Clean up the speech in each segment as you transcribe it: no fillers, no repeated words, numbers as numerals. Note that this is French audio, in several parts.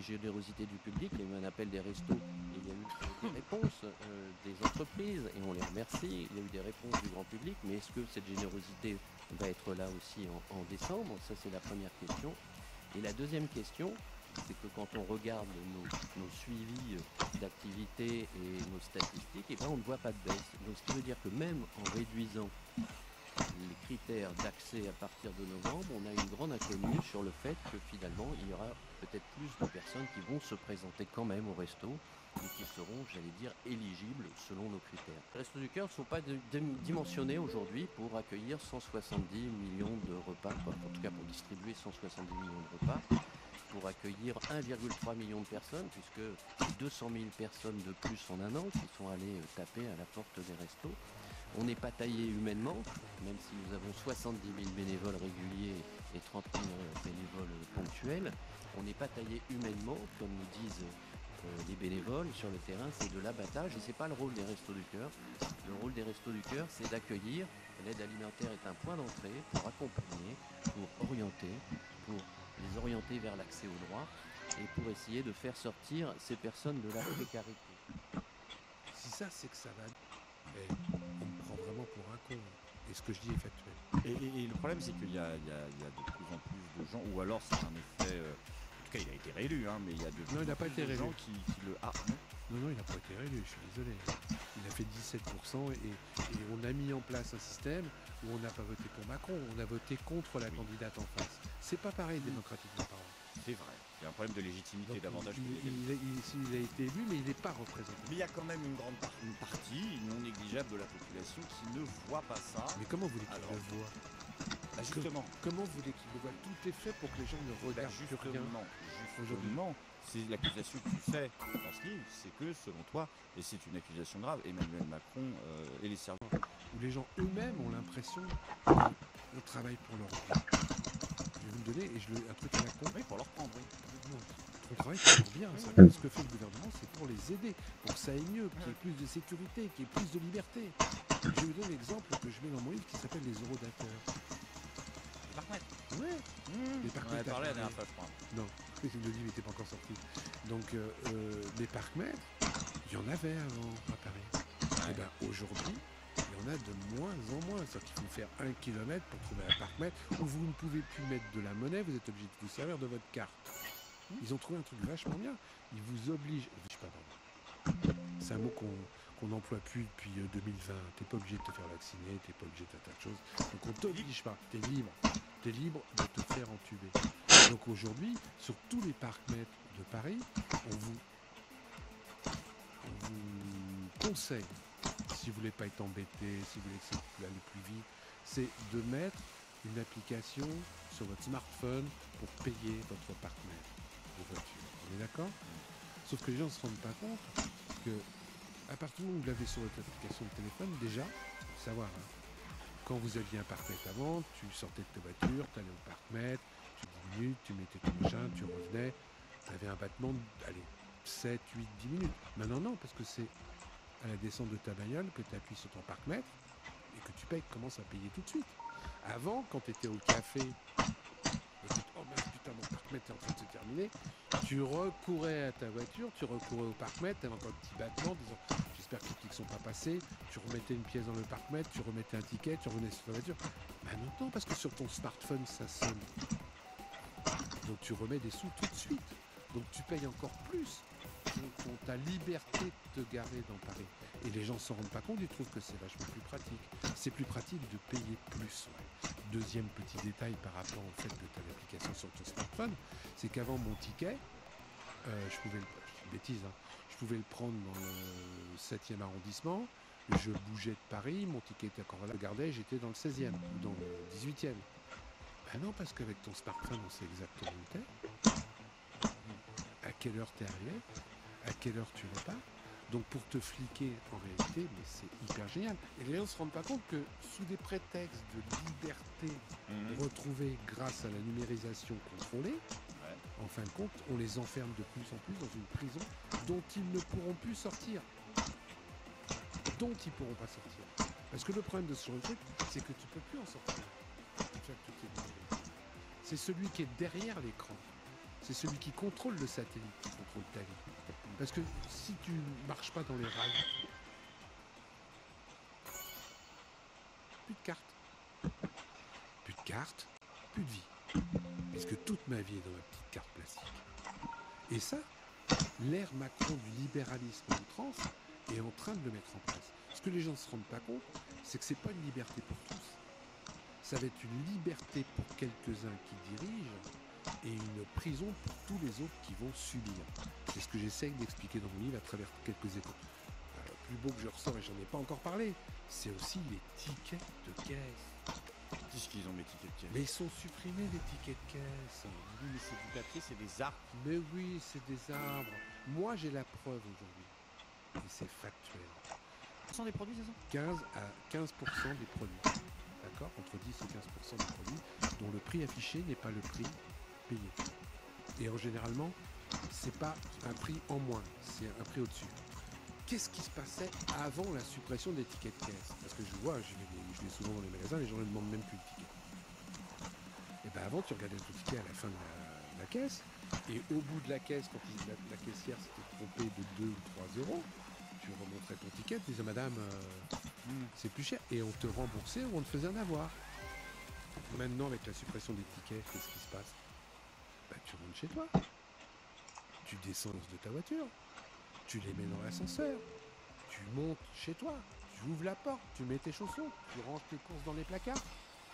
les générosités du public, il y a eu un appel des restos, et il y a eu des réponses des entreprises, et on les remercie, il y a eu des réponses du grand public, mais est-ce que cette générosité va être là aussi en décembre? Ça, c'est la première question. Et la deuxième question, c'est que quand on regarde nos suivis d'activité et nos statistiques, eh ben, on ne voit pas de baisse. Donc ce qui veut dire que même en réduisant les critères d'accès à partir de novembre, on a une grande inconnue sur le fait que finalement il y aura peut-être plus de personnes qui vont se présenter quand même au resto et qui seront, j'allais dire, éligibles selon nos critères. Les Restos du Cœur ne sont pas dimensionnés aujourd'hui pour accueillir 170 millions de repas, en tout cas pour distribuer 170 millions de repas, pour accueillir 1,3 million de personnes, puisque 200 000 personnes de plus en un an qui sont allées taper à la porte des restos. On n'est pas taillé humainement, même si nous avons 70 000 bénévoles réguliers et 30 000 bénévoles ponctuels. On n'est pas taillé humainement, comme nous disent les bénévoles sur le terrain, c'est de l'abattage et c'est pas le rôle des Restos du Cœur. Le rôle des Restos du Cœur, c'est d'accueillir. L'aide alimentaire est un point d'entrée pour accompagner, pour orienter, pour les orienter vers l'accès aux droits et pour essayer de faire sortir ces personnes de la précarité. Si ça, c'est que ça va. Et on me prend vraiment pour un con. Et ce que je dis est factuel. Et le problème, c'est qu'il y a de plus en plus de gens, ou alors c'est un effet. En tout cas, il a été réélu, hein, mais il y a de plus Non, il n'a en pas plus été de réélu. gens qui le. Ah, non. Non, il n'a pas été réélu, je suis désolé. Il a fait 17% et on a mis en place un système où on n'a pas voté pour Macron, on a voté contre la candidate en face. C'est pas pareil démocratiquement parlant. C'est vrai. Il y a un problème de légitimité Donc, davantage que il a été élu, mais il n'est pas représenté. Mais il y a quand même une partie non négligeable de la population qui ne voit pas ça. Mais comment vous voulez qu'il le voit? Bah justement. Comment vous voulez qu'il le voit? Tout est fait pour que les gens ne regardent plus rien. Justement, c'est l'accusation que tu fais dans ce livre, c'est que selon toi, et c'est une accusation grave, Emmanuel Macron et les services. Où les gens eux-mêmes ont l'impression qu'on travaille pour leur bien. Je vais vous le donner et un truc à la con. Oui, pour leur prendre, oui. Non, on travaille pour leur bien. Ce que fait le gouvernement, c'est pour les aider, pour que ça aille mieux, qu'il y ait plus de sécurité, qu'il y ait plus de liberté. Je vais vous donner l'exemple que je mets dans mon livre qui s'appelle les eurodateurs. Les parcs-mètres. Ouais. Les On en avait parlé la dernière fois, je crois. Non, le livre n'était pas encore sorti. Donc, les parcs-mètres, il y en avait avant à Paris. Et bien aujourd'hui, il y en a de moins en moins. C'est-à-dire qu'il faut faire 1 kilomètre pour trouver un parc-mètre où vous ne pouvez plus mettre de la monnaie, vous êtes obligé de vous servir de votre carte. Ils ont trouvé un truc vachement bien. Ils vous obligent. Je sais pas, pardon. C'est un mot qu'on n'emploie plus depuis 2020. T'es pas obligé de te faire vacciner, t'es pas obligé de faire tas de choses. Donc on t'oblige pas. T'es libre. T'es libre de te faire entuber. Donc aujourd'hui, sur tous les parcs-mètres de Paris, on vous conseille, si vous voulez pas être embêté, si vous voulez que ça aille plus vite, c'est de mettre une application sur votre smartphone pour payer votre parc-mètre de voiture. On est d'accord? Sauf que les gens ne se rendent pas compte que à partir du moment où vous l'avez sur votre application de téléphone, déjà, il faut savoir, hein, quand vous aviez un parc-mètre avant, tu sortais de ta voiture, tu allais au parc-mètre, tu diminues, tu mettais ton machin, tu revenais, tu avais un battement de, 7, 8, 10 minutes. Maintenant, non, parce que c'est à la descente de ta bagnole que tu appuies sur ton parc-mètre et que tu payes, commences à payer tout de suite. Avant, quand tu étais au café, et que oh mince, putain, mon parc-mètre est en train de se terminer, tu recourais à ta voiture, tu recourais au parc-mètre, tu avais encore un petit battement, disant j'espère que les clics ne sont pas passés, tu remettais une pièce dans le parc-mètre, tu remettais un ticket, tu revenais sur ta voiture. Maintenant, non, parce que sur ton smartphone, ça sonne. Donc tu remets des sous tout de suite. Donc tu payes encore plus pour ta liberté de te garer dans Paris. Et les gens s'en rendent pas compte, ils trouvent que c'est vachement plus pratique. C'est plus pratique de payer plus. Ouais. Deuxième petit détail par rapport au fait que tu as l'application sur ton smartphone, c'est qu'avant mon ticket, je pouvais le prendre dans le 7e arrondissement, je bougeais de Paris, mon ticket était encore là, je regardais, j'étais dans le 16e, dans le 18e. Ben non, parce qu'avec ton smartphone, on sait exactement où t'es. À quelle heure t'es arrivé, à quelle heure tu repars. Donc pour te fliquer, en réalité, mais c'est hyper génial. Et les gens ne se rendent pas compte que sous des prétextes de liberté retrouvée grâce à la numérisation contrôlée, en fin de compte, on les enferme de plus en plus dans une prison dont ils ne pourront plus sortir. Dont ils ne pourront pas sortir. Parce que le problème de ce genre de truc, c'est que tu ne peux plus en sortir. C'est celui qui est derrière l'écran. C'est celui qui contrôle le satellite qui contrôle ta vie. Parce que si tu marches pas dans les rails, plus de cartes. Plus de cartes, plus de vie. Puisque toute ma vie est dans ma petite carte plastique. Et ça, l'ère Macron du libéralisme à outrance est en train de le mettre en place. Ce que les gens ne se rendent pas compte, c'est que c'est pas une liberté pour tous. Ça va être une liberté pour quelques-uns qui dirigent et une prison pour tous les autres qui vont subir. C'est ce que j'essaye d'expliquer dans mon livre à travers quelques échos. Le plus beau que je ressors, et j'en ai pas encore parlé, c'est aussi les tickets de caisse. Qu'est-ce qu'ils ont mes tickets de caisse? Mais ils sont supprimés, les tickets de caisse. Oui, mais c'est du papier, c'est des arbres. Mais oui, c'est des arbres. Moi, j'ai la preuve aujourd'hui. Et c'est factuel. Ce sont des produits, c'est ça? 15 à 15% des produits. D'accord? Entre 10 et 15% des produits dont le prix affiché n'est pas le prix payé. Et en généralement, c'est pas un prix en moins, c'est un prix au-dessus. Qu'est-ce qui se passait avant la suppression des tickets de caisse? Parce que je vois, je vais souvent dans les magasins, les gens ne demandent même plus de tickets. Et bien avant, tu regardais ton ticket à la fin de la caisse, et au bout de la caisse, quand la caissière s'était trompée de 2 ou 3 euros, tu remontrais ton ticket, tu disais madame, c'est plus cher, et on te remboursait ou on te faisait un avoir. Maintenant, avec la suppression des tickets, qu'est-ce qui se passe? Ben, tu rentres chez toi, tu descends de ta voiture, tu les mets dans l'ascenseur, tu montes chez toi, tu ouvres la porte, tu mets tes chaussons, tu ranges tes courses dans les placards,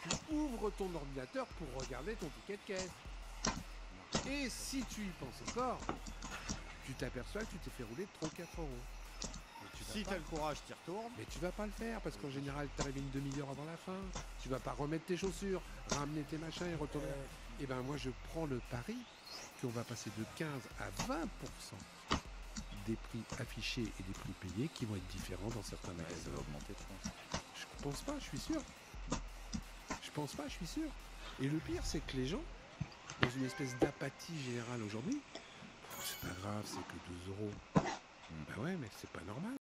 tu ouvres ton ordinateur pour regarder ton ticket de caisse. Et si tu y penses encore, tu t'aperçois que tu t'es fait rouler 34 euros. Si tu as le courage, tu y retournes. Mais tu vas pas le faire parce qu'en général, tu arrives une demi-heure avant la fin. Tu vas pas remettre tes chaussures, ramener tes machins et retourner. Et ben moi, je prends le pari qu'on va passer de 15 à 20% des prix affichés et des prix payés qui vont être différents dans certains magasins. Ça va augmenter, je pense. Je pense pas, je suis sûr. Je pense pas, je suis sûr. Et le pire, c'est que les gens, dans une espèce d'apathie générale aujourd'hui, c'est pas grave, c'est que 2 euros. Ben ouais, mais c'est pas normal.